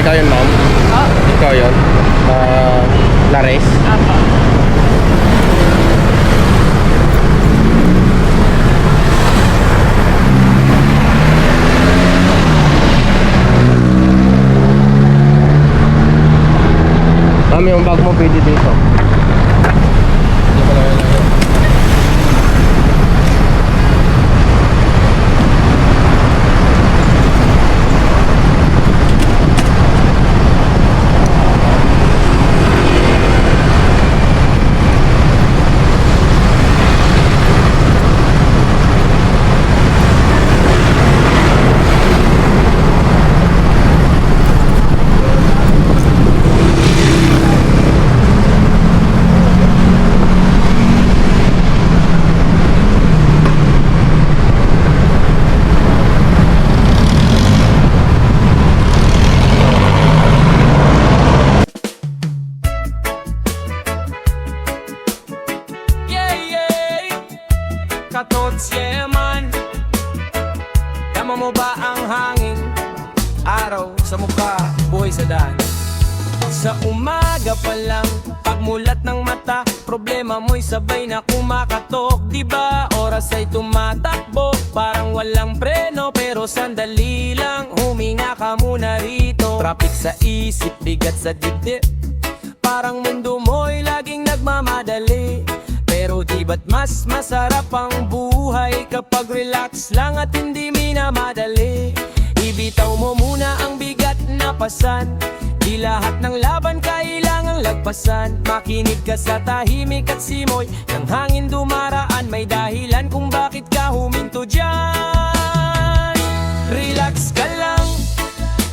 ikaw yun, ma'am? Oh, Ikaw yun? Lares? apo. Ma'am, yung bag mo pwede dito. Hindi ko lang yun. Yeah, yeah. Katots, yeah man. Tama mo ba ang hangin? Araw sa mukha, buhay sa daan. Sa umaga pa lang, pagmulat ng mata, problema mo'y sabay na kumakatok. Diba oras ay tumatakbo, parang walang preno. Pero sandali lang, huminga ka muna rito. Traffic sa isip, bigat sa dibdib, parang mundo mo'y laging nagmamadali. Pero di ba't mas masarap ang buhay kapag relax lang at hindi minamadali? Ibitaw mo muna ang bigat na pasan, di lahat ng laban kailangang lagpasan. Makinig ka sa tahimik at simoy ng hangin dumaraan, may dahilan kung bakit ka huminto dyan. Relax ka lang,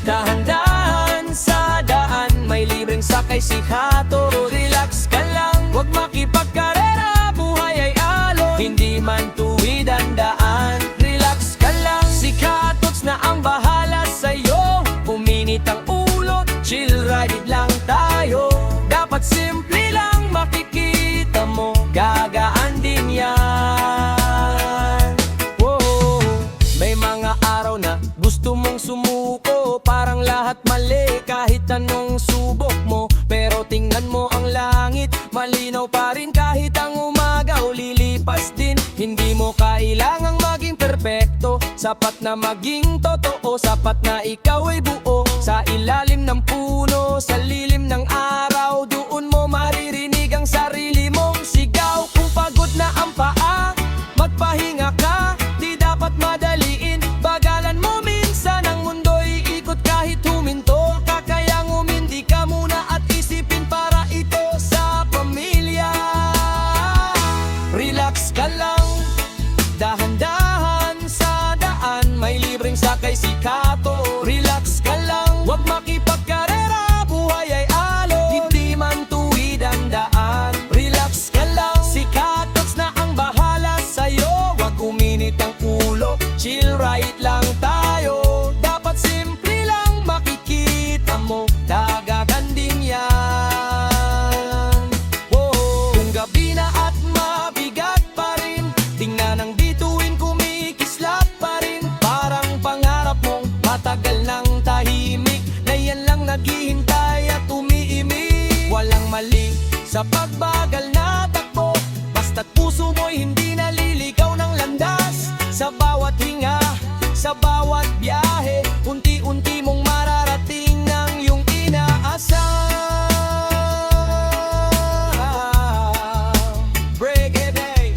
dahan-dahan sa daan, may libreng sakay si Hato. Relax ka lang, huwag makipagkarera, buhay ay alon, hindi man tuwid ang daan. Relax ka lang, si Katots na ang bahala sa'yo. Uminit ang ulo, chill ride lang tayo. Dapat simple lang, makikita mo, gagaan din yan. Whoa. May mga araw na gusto mong sumuko, parang lahat mali kahit anong subok mo. Pero tingnan mo ang langit, malinaw pa rin kahit ang umaga o lilipas din. Hindi mo kailangang maging perpekto, sapat na maging totoo, sapat na ikaw ay buo. Sa ilalim ng puno, sa lilim ng araw, doon mo maririnig ang sarili mong sigaw. Kung pagod na ang paa, magpahinga ka, di dapat madaliin. Bagalan mo minsan, ang mundo'y ikot kahit huminto ka. Kaya umindi ka muna at isipin para ito sa pamilya. Relax ka lang, dahan-dahan sa daan, may libreng sakay si Kato. Relax ka lang, huwag makipagkarera, buhay ay alon, hindi man tuwid ang daan. Relax ka lang, si Katots na ang bahala sa'yo. Huwag uminit ang ulo, chill right lang tayo. Dapat simple lang, makikita mo, dagagan din yan. Whoa. Kung gabi na at mabigat pa rin, tingnan ang bituin kumikislap pa rin. Parang pangarap mong matagal ng tahimik, na yan lang naghihintay at umiimik. Walang mali sa pagbagal na takbo, basta't puso mo'y hindi naliligaw ng landas. Sa bawat hinga, sa bawat biyahe, unti-unti mong mararating ng iyong inaasam. Break it, hey.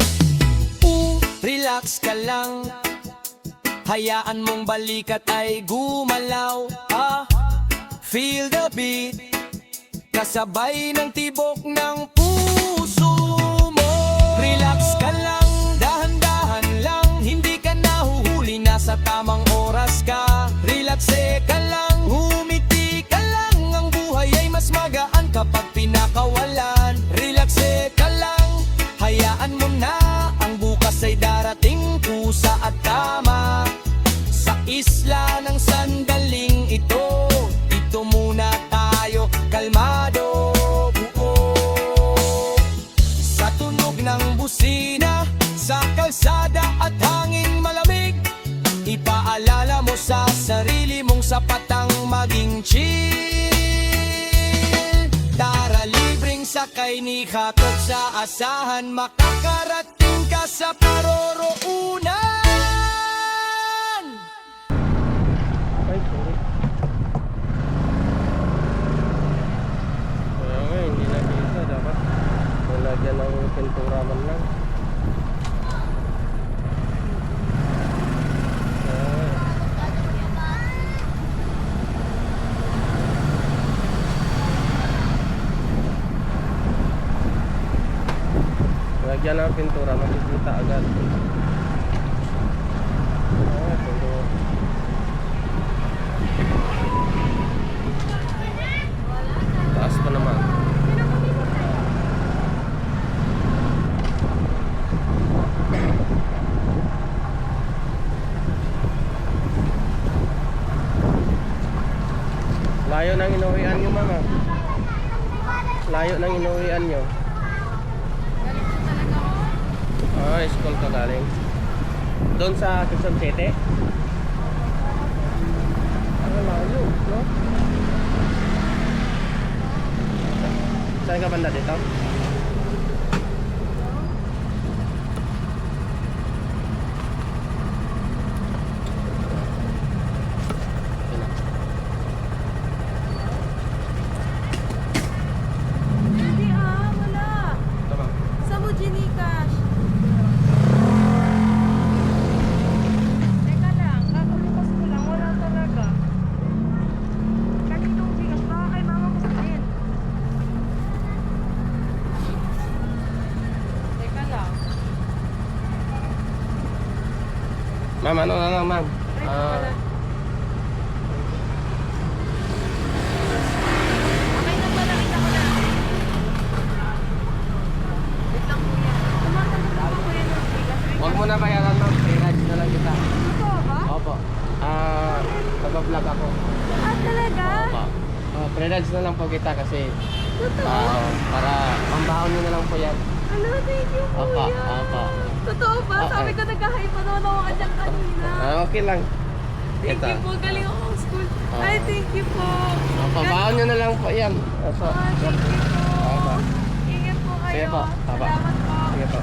Relax ka lang, hayaan mong balikat ay gumalaw. Feel the beat, kasabay ng tibok ng puso mo. Relax ka lang, dahan-dahan lang, hindi ka nahuhuli, nasa tamang oras ka. Relax ka lang, humiti ka lang, ang buhay ay mas magaan kapag pinakawalan. Relax ka lang, hayaan mo na, ang bukas ay darating, kusa at tama. Sa isla ng sandaling ito, dito muna tayo, kalmado, buo. Sa tunog ng busina, sa kalsada at hangin malamig, ipaalala mo sa sarili mong sapat ang maging chill. Tara libreng sakay ni Hatot sa asahan, makakarating ka sa paroroonan. Ay, sorry. Kaya nga, hindi nakita. Dapat nalagyan ng pintura man lang. Lagyan ng pintura, makikita agad. Pero taas pa naman. Layo ng inuwian nyo, mama. Layo ng inuwian nyo. Ah, school ka galing. Doon sa Quezon City? Ang layo, no? Saan ka banda dito? Hindi wala. Ito ba? Sa mo Gcash. Teka lang, kakulukas ko lang, wala talaga. Kaninong bigas ba? Kay mama ko sa din. Teka lang. Ma'am, ano na lang, ma'am? Ay, wala. Okay na pala, kita ko na. Wait lang kuya. Tumatanggap ako kuya ng bigas. Huwag mo na bayaran, ma'am. Pay-ride na lang kita. Totoo ba? Opo. Nag-vlog ako. Ah, talaga? Opo. Pay-ride na lang po kita kasi Totoo? para pambaon nyo na lang po yan. Ano, thank you kuya. Opo, opo. Totoo ba? Sabi ko nagkahay pa naman ako dyan kanina. Okay lang. Thank you po, galing ako ng school. Ay, thank you po. Pabaon nyo na lang po yan. So, Ah, thank you po. Opo. Ingat po kayo. Sige po. Opo. Salamat po. Sige po.